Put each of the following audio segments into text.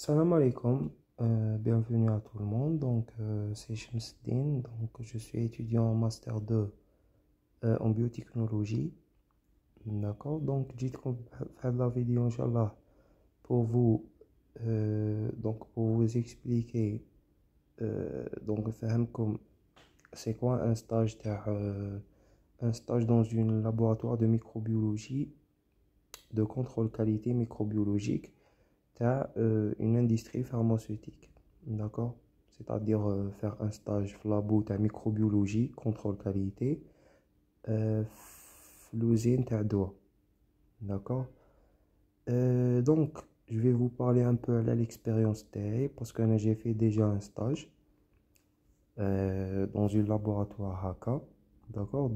Salam alaikum, bienvenue à tout le monde. C'est Shamsuddin. Donc, je suis étudiant en master 2 en biotechnologie. D'accord. Donc, جيتكم faire la vidéo, Inch'Allah, pour vous, pour vous expliquer, comme c'est quoi un stage, un stage dans un laboratoire de microbiologie, de contrôle qualité microbiologique. Une industrie pharmaceutique, d'accord? C'est-à-dire faire un stage labo de microbiologie, contrôle qualité, l'usine d'eau, d'accord? Donc, je vais vous parler un peu de l'expérience TAI parce que j'ai fait déjà un stage dans un laboratoire HACA, d'accord?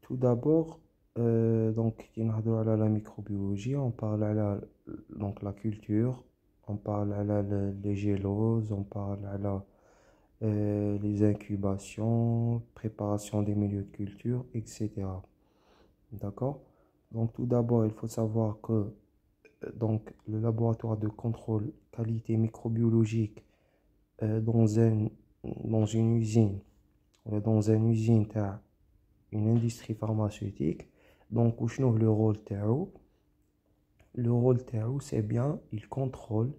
Tout d'abord, qui نهضروا على la microbiologie, on parle à la culture, on parle à les géloses, on parle à les incubations, préparation des milieux de culture, etc. D'accord? Donc tout d'abord, il faut savoir que le laboratoire de contrôle qualité microbiologique dans dans une usine, dans une usine, une industrie pharmaceutique. Donc, وشنو le rôle تاعو? Le rôle تاعو, c'est bien, il contrôle,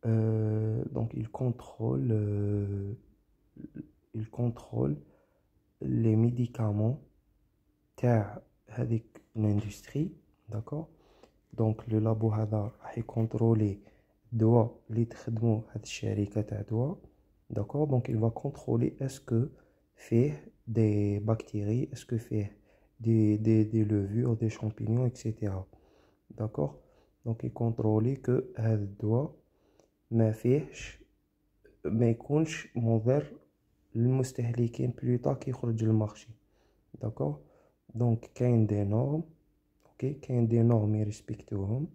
il contrôle les médicaments تاع هذيك l'industrie, d'accord? Donc, le labo هذا راح يكونترولي الدواء اللي تخدمو هاد الشركة تاع دواء, d'accord? Donc, il va contrôler est-ce que fait des bactéries, est-ce que fait des levures, des champignons, etc. D'accord? Donc, il contrôle que هذا الدواء ما فيهش ما يكونش مضر للمستهلكين بلوطا كي يخرج للمارشي. d'accord? Donc كاين دي نورم, اوكي, كاين دي نورم يريسبكتوهم,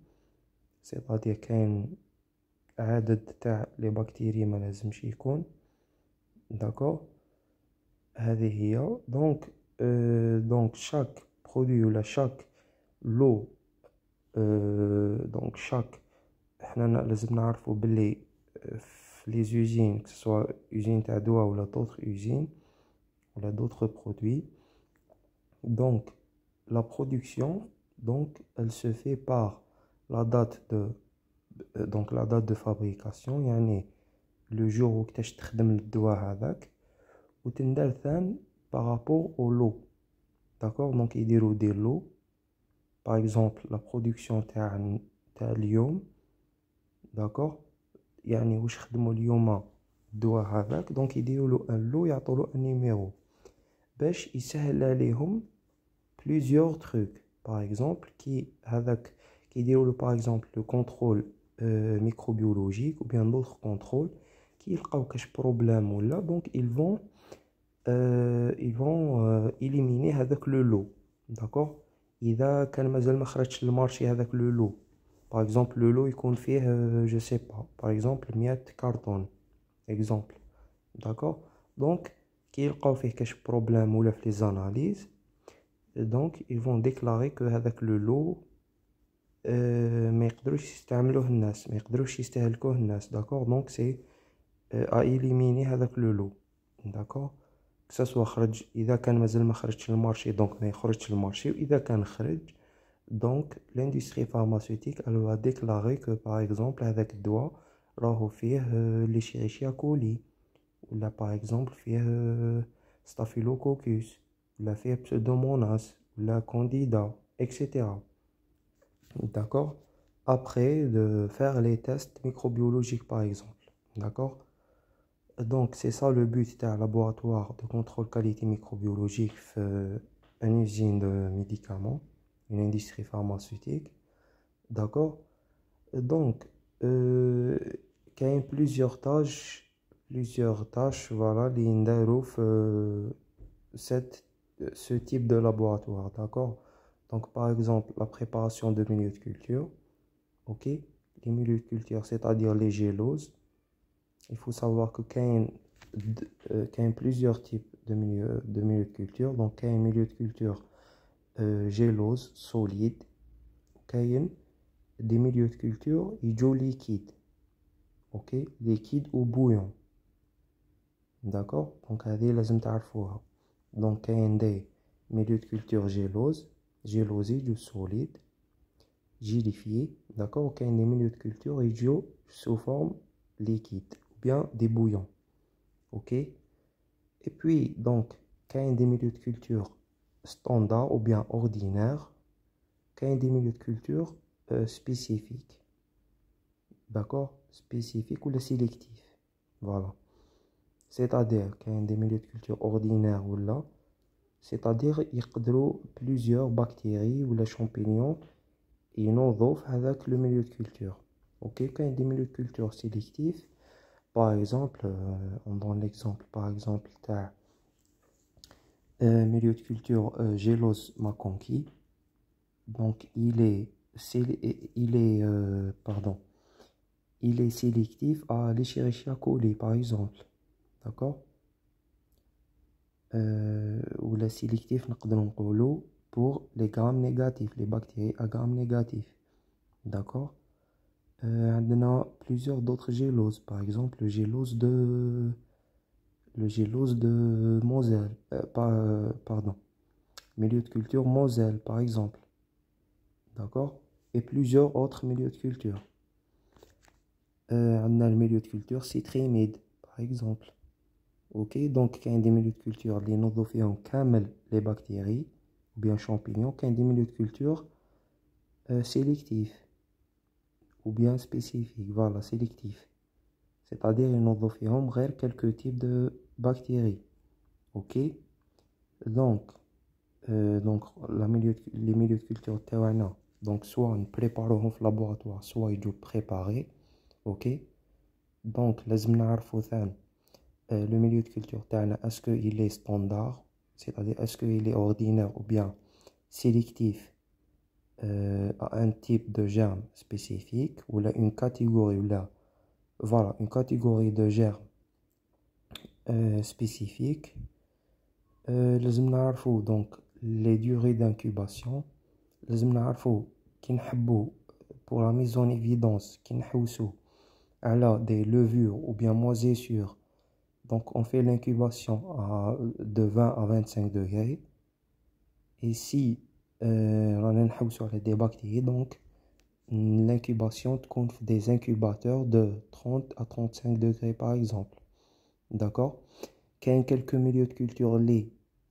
سيتادير كاين عدد تاع لي بكتيري ما لازمش يكون, d'accord? هذه هي. donc chaque produit ولا chaque lot, chaque, حنا لازم نعرفوا باللي في les usines, que ce soit usine تاع دواء ولا d'autres usines ولا d'autres produits. Donc la production, elle se fait par la date de fabrication, يعني le jour où كتاش تخدم الدواء هذاك, وتندار ثان par rapport au lot, d'accord? Donc يديروا des lots, par exemple la production تاع اليوم, d'accord? يعني واش خدموا اليوم الدواء هذاك, دونك يديروا له ان لو, يعطوا له ان نيميرو باش يسهل عليهم plusieurs trucs. par exemple كي هذاك كيديروا له par exemple le contrôle microbiologique ou bien d'autres contrôles, كي يلقاو كاش بروبلème ولا, donc ils vont éliminer هذاك le lot, d'accord? اذا كان مازال ما خرجش للمارشي هذاك le lot, par exemple le lot يكون فيه je sais pas, par exemple 100 carton, exemple, d'accord? donc كي يلقاو فيه كاش بروبلème ولا في les analyses, donc ils vont déclarer que هذاك le lot ما يقدروش يستعملوه الناس, ما يقدروش يستهلكوه الناس, d'accord? donc c'est à éliminer هذاك le lot, d'accord? que ça soit خرج, إذا كان مازال ما خرجش للمارشي donc ما يخرجش للمارشي, وإذا كان خرج donc l'industrie pharmaceutique elle va déclarer que par exemple هذاك الدواء راهو فيه ليشيريشيا كولي, ولا par exemple فيه staphylococcus, ولا فيه pseudomonas, ولا candida, etc. d'accord? Après de faire les tests microbiologiques par exemple, d'accord? Donc c'est ça le but d'un laboratoire de contrôle qualité microbiologique, une usine de médicaments, une industrie pharmaceutique, d'accord? Donc il y a plusieurs tâches, voilà, اللي ندارو في ce type de laboratoire, d'accord? Donc par exemple la préparation de milieux de culture, ok? Les milieux de culture, c'est-à-dire les géloses. Il faut savoir que qu'il y a plusieurs types de milieux de culture. Donc il y a un milieu de culture gélose, solide, il y a des milieux de culture يجوا liquides. Ok, liquide ou bouillon. D'accord, donc هذه لازم تعرفوها. donc كاين des milieux de culture gélosés du solide gélifié. d'accord, وكاين des milieux de culture يجوا sous forme liquide ou bien des bouillons. ok, et puis donc كاين des milieux de culture standard ou bien ordinaire, كاين des milieux de culture spécifiques. d'accord, spécifique ou le sélectif. voilà, c'est-à-dire qu'il y a des milieux de culture ordinaires ou là, c'est-à-dire يقدروا plusieurs bactéries ou les champignons ينوضوا في هذاك le milieu de culture. ok, quand il y a des milieux de culture sélectifs, par exemple on donne l'exemple par exemple تاع milieu de culture Gélose McConkie. donc il est sélectif à l'Escherichia coli par exemple. d'accord, ou la sélectif نقدروا نقولوا pour les gram négatifs, les bactéries à gram négatif. d'accord, عندنا plusieurs d'autres géloses, par exemple le gélose de Moselle, pardon, milieu de culture Moselle par exemple. d'accord, et plusieurs autres milieux de culture. عندنا le milieu de culture citrimide par exemple. ok, donc كاين des milieux de culture اللي ينوضوا فيهم كامل les bactéries ou bien champignons. كاين des milieux de culture sélectifs ou bien spécifiques. voilà, sélectifs, c'est-à-dire ينوضوا فيهم غير quelques types de bactéries. ok, donc les milieux de culture تاعنا donc soit نبريباروهم في laboratoire soit يجوا préparés. ok, donc لازم نعرفوا ثاني le milieu de culture تاعنا est-ce qu'il est standard, c'est-à-dire est-ce qu'il est ordinaire ou bien sélectif à un type de germe spécifique ou là une catégorie ou là voilà une catégorie de germes spécifiques. لازم نعرفوا donc les durées d'incubation. لازم نعرفوا كي نحبوا pour la mise en évidence كي نحوسوا على des levures ou bien moisissures. donc on fait l'incubation de 20 à 25 degrés. et si رانا نحوسوا على des bactéries, donc l'incubation تكون في des incubateurs de 30 à 35 degrés par exemple. d'accord, كاين quelques milieux de culture اللي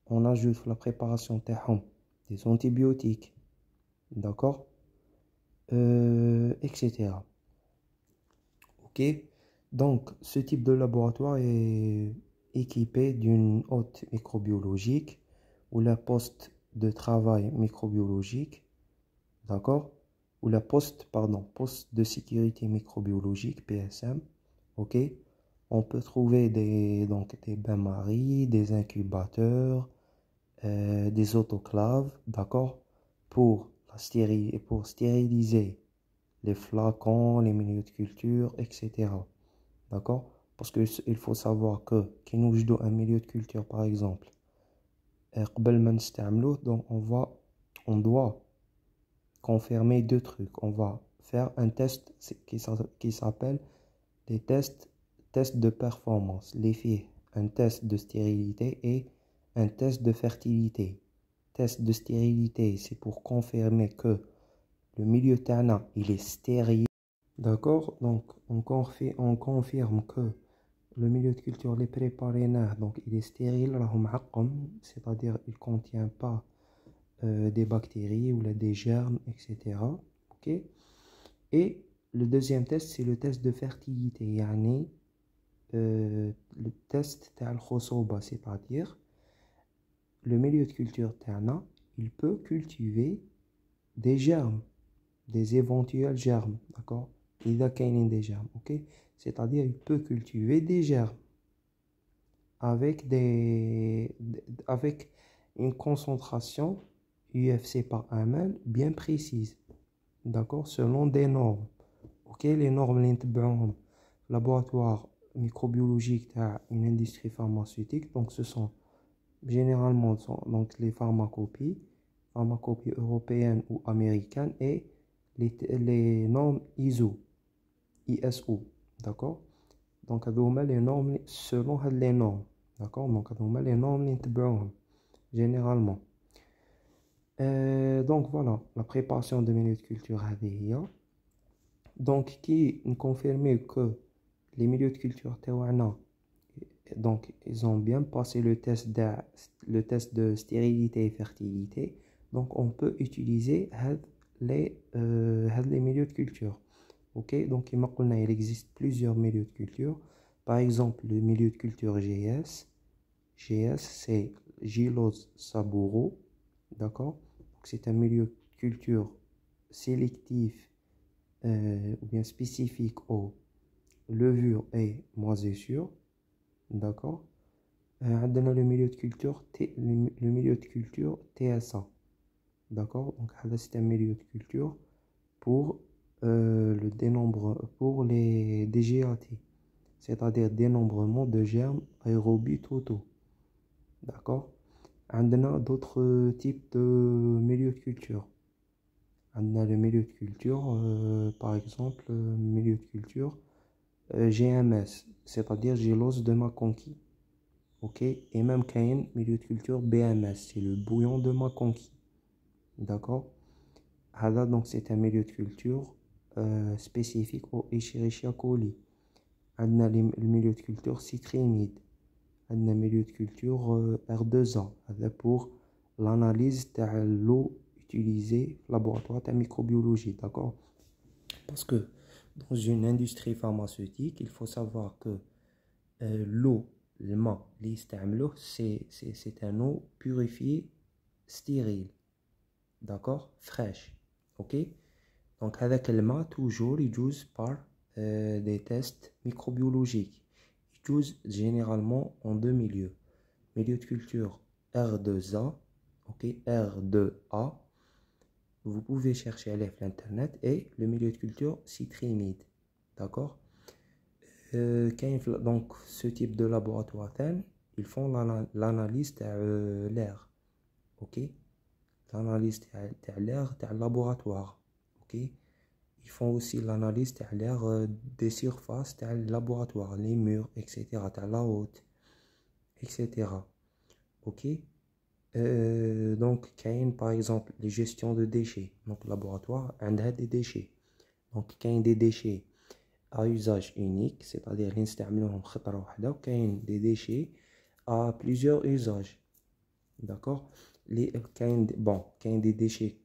on ajoute في la préparation تاعهم des antibiotiques. d'accord, etc. ok, donc ce type de laboratoire est équipé d'une hôte microbiologique ou la poste de travail microbiologique. d'accord, ou la poste de sécurité microbiologique, PSM. ok, on peut trouver des bains-maries, des incubateurs, des autoclaves. d'accord, pour stériliser les flacons, les milieux de culture, etc. d'accord, parce qu'il faut savoir que quand nous jouons un milieu de culture par exemple, قبل ما نستعملوه, donc on doit confirmer deux trucs. On va faire un test qui s'appelle les tests de performance. Les filles, un test de stérilité et un test de fertilité. Test de stérilité, c'est pour confirmer que le milieu tana il est stérile. d'accord, donc on confirme que le milieu de culture les préparé donc il est stérile, c'est-à-dire il ne contient pas des bactéries ou des germes, etc. ok, et le deuxième test c'est le test de fertilité, yani le test تاع الخصوبة, c'est-à-dire le milieu de culture تاعنا il peut cultiver des germes, des éventuels germes. d'accord, إذا كاينين des germes. ok, c'est-à-dire il peut cultiver des germes avec une concentration UFC par ml bien précise. d'accord, selon des normes. ok, les normes اللي نتبعوهم laboratoire microbiologique تاع une industrie pharmaceutique, donc ce sont généralement donc les pharmacopies européennes ou américaines et les normes ISO, d'accord. donc هذو هما les normes selon هاد les normes, d'accord. donc هذو هما les normes اللي نتبعوهم généralement. Donc voilà, la préparation de milieux de culture هذه هي. donc qui confirmer que les milieux de culture تاوعنا donc ils ont bien passé le test de stérilité et fertilité. donc on peut utiliser les milieux de culture. ok. donc il existe plusieurs milieux de culture. par exemple le milieu de culture GS c'est Gilose Saburo, d'accord. donc c'est un milieu de culture sélectif ou bien spécifique aux levures et moisissures, d'accord. عندنا le milieu de culture le milieu de culture TSA, d'accord. donc c'est un milieu de culture pour le dénombre pour les DGAT, c'est-à-dire dénombrement de germes aérobies totaux, d'accord. عندنا d'autres types de milieux de culture. عندنا le milieu de culture par exemple milieu de culture GMS, c'est-à-dire gélose de McConkey. ok. et même كاين milieu de culture BMS, c'est le bouillon de McConkey, d'accord. هذا donc c'est un milieu de culture spécifique au Escherichia coli. عندنا le milieu de culture citrinide. عندنا milieu de culture R2A, هذا pour l'analyse تاع l'eau utilisée في laboratoire تاع microbiologie, d'accord. parce que dans une industrie pharmaceutique il faut savoir que l'eau الماء اللي يستعملوه c'est un eau purifiée stérile, d'accord, fraîche. ok. donc هذاك الماء toujours يجوز par des tests microbiologiques. يجوز généralement en deux milieux. milieu de culture R2A, ok, R2A, vous pouvez chercher à sur internet, et le milieu de culture citrinide, d'accord. donc ce type de laboratoire ils font l'analyse de l'air, ok. l'analyse de l'air de laboratoire, ok. ils font aussi l'analyse de l'air des surfaces de laboratoire, les murs, etc., de la haute, etc., ok. donc par exemple les gestions de déchets. donc laboratoire عندها des déchets. donc des déchets à usage unique, c'est-à-dire اللي نستعملوهم خطرة واحدة، وكاين des déchets à plusieurs usages, d'accord. كاين des déchets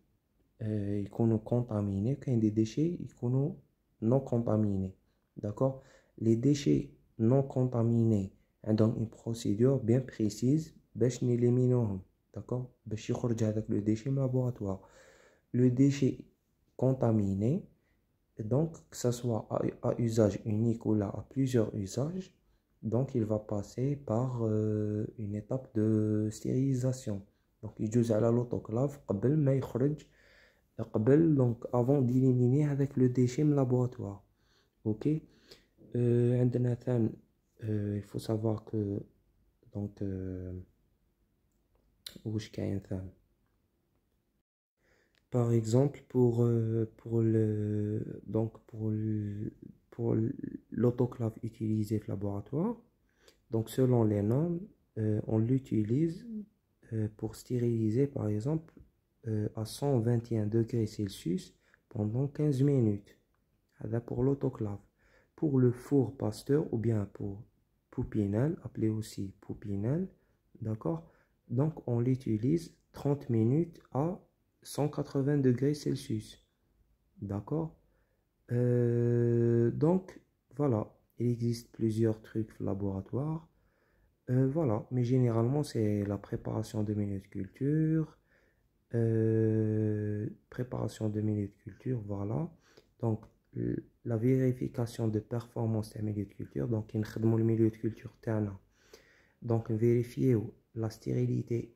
يكونوا contaminés، كاين des déchets يكونوا non contaminés, d'accord. les déchets non contaminés عندهم une procédure bien précise باش نيليمينوهم، d'accord، باش يخرج هذاك le déchet من laboratoire. le déchet contaminé, donc que ça soit à usage unique ou là à plusieurs usages, donc il va passer par une étape de stérilisation. donc يجوز على l'autoclave قبل ما يخرج، قبل donc avant d'éliminer avec le déchet من laboratoire, ok. عندنا ثان il faut savoir que donc واش كاين ثان. par exemple pour l'autoclave utilisée au laboratoire, donc selon les normes on l'utilise pour stériliser par exemple à 121 degrés Celsius pendant 15 minutes. C'est pour l'autoclave. Pour le four Pasteur ou bien pour Poupinel, appelé aussi Poupinel, d'accord, donc on l'utilise 30 minutes à 180 degrés Celsius, d'accord. donc voilà, il existe plusieurs trucs laboratoires, voilà, mais généralement c'est la préparation de milieux de culture, préparation de milieux de culture, voilà. donc la vérification de performance des milieux de culture. donc نخدموا le milieu de culture تاعنا، donc vérifier la stérilité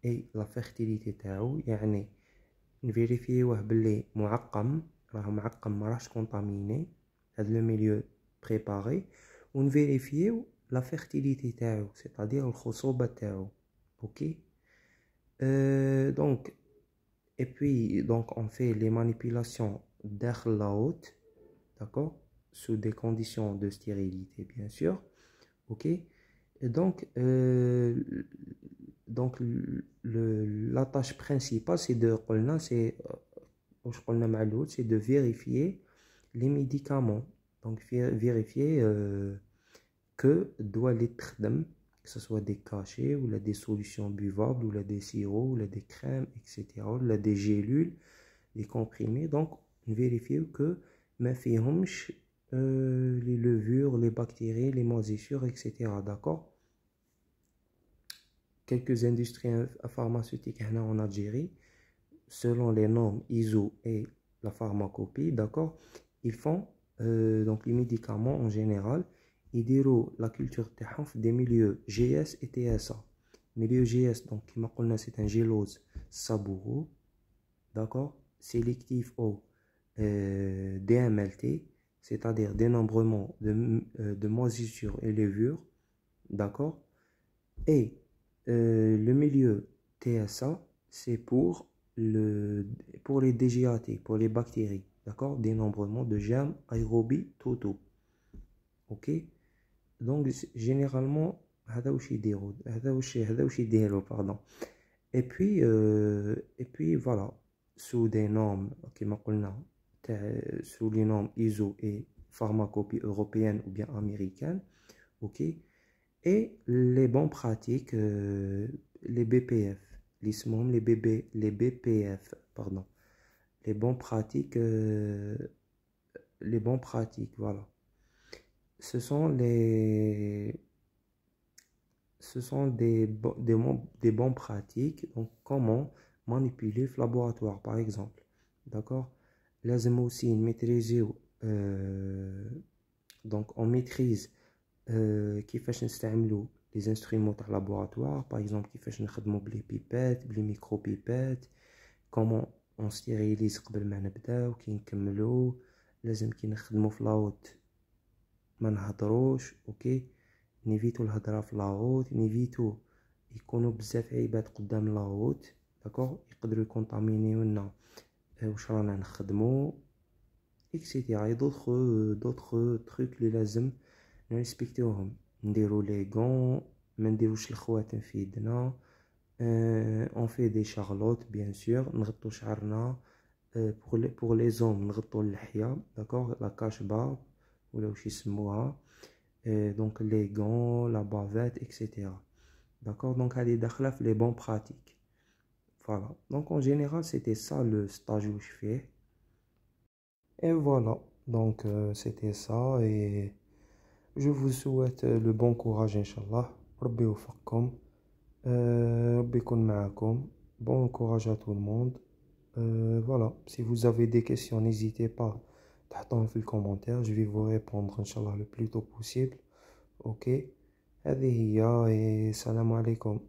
et la fertilité تاعو، يعني نفيريفيوه باللي معقم، راه معقم ما راهش كونطاميني هذا لو ميليو بريباري، ونفيريفيو لا فيرتيليتي تاعو، سيتادير الخصوبه تاعو، اوكي. دونك Et puis, donc, on fait les manipulations داخل la haute, d'accord? Sous des conditions de stérilité, bien sûr. OK? Et la tâche principale, c'est de, c'est de vérifier les médicaments. Donc, vérifier que doit être que ce soit des cachets, ou là, des solutions buvables, ou là, des sirops, ou là, des crèmes, etc., ou là, des gélules, des comprimés. Donc, vérifier que ma fihomch les levures, les bactéries, les moisissures, etc. D'accord? Quelques industries pharmaceutiques en Algérie, selon les normes ISO et la pharmacopée, d'accord, ils font donc les médicaments en général, ils déroulent la culture des milieux GS et TSA. Milieu GS, donc, c'est un gélose saboureux, d'accord, sélectif au DMLT, c'est-à-dire dénombrement de moisissures et levures, d'accord, et le milieu TSA, c'est pour les DGAT, pour les bactéries, d'accord, dénombrement de germes aérobie totaux, ok. Donc généralement pardon. Et puis voilà, sous des normes sous les normes ISO et pharmacopée européenne ou bien américaine, ok. Et les bonnes pratiques, les BPF, les BPF, pardon, les bonnes pratiques, voilà. Ce sont des bonnes pratiques. Donc, comment manipuler le laboratoire, par exemple. D'accord? Lazem aussi maîtriser, donc on maîtrise كيفاش نستعملوا les instruments de laboratoire, par exemple كيفاش نخدموا بلي بيبات بلي ميكرو بيبات, comment on stérilise قبل ما نبداو كي نكملوا, لازم كي نخدموا في لاوت ما نهضروش, اوكي, نيفيتو الهضره في لاوت, نيفيتو يكونوا بزاف عباد قدام لاوت, داكوغ, يقدروا يكونطامينيو لنا واش رانا نخدموا, اكسيتيرا. d'autres trucs اللي لازم نريسبكتوهم, نديرو لي غون, ما نديروش الخواتم في يدنا, on fait des charlottes bien sûr, نغطو شعرنا, pour les hommes نغطو اللحية, d'accord, la cache barbe ولا واش يسموها, donc les gants, la bavette, etc. D'accord, donc هذه داخلة في les bonnes pratiques. Voilà, donc en général c'était ça le stage où je fais. Et voilà, donc c'était ça, et je vous souhaite le bon courage Inch'Allah. ربي يوفقكم, ربي يكون معكم. Bon courage à tout le monde. Voilà, si vous avez des questions, n'hésitez pas تحطهم في الكومنتير, je vais vous répondre Inch'Allah le plus tôt possible. Ok, هذه هي, et salam alaikum.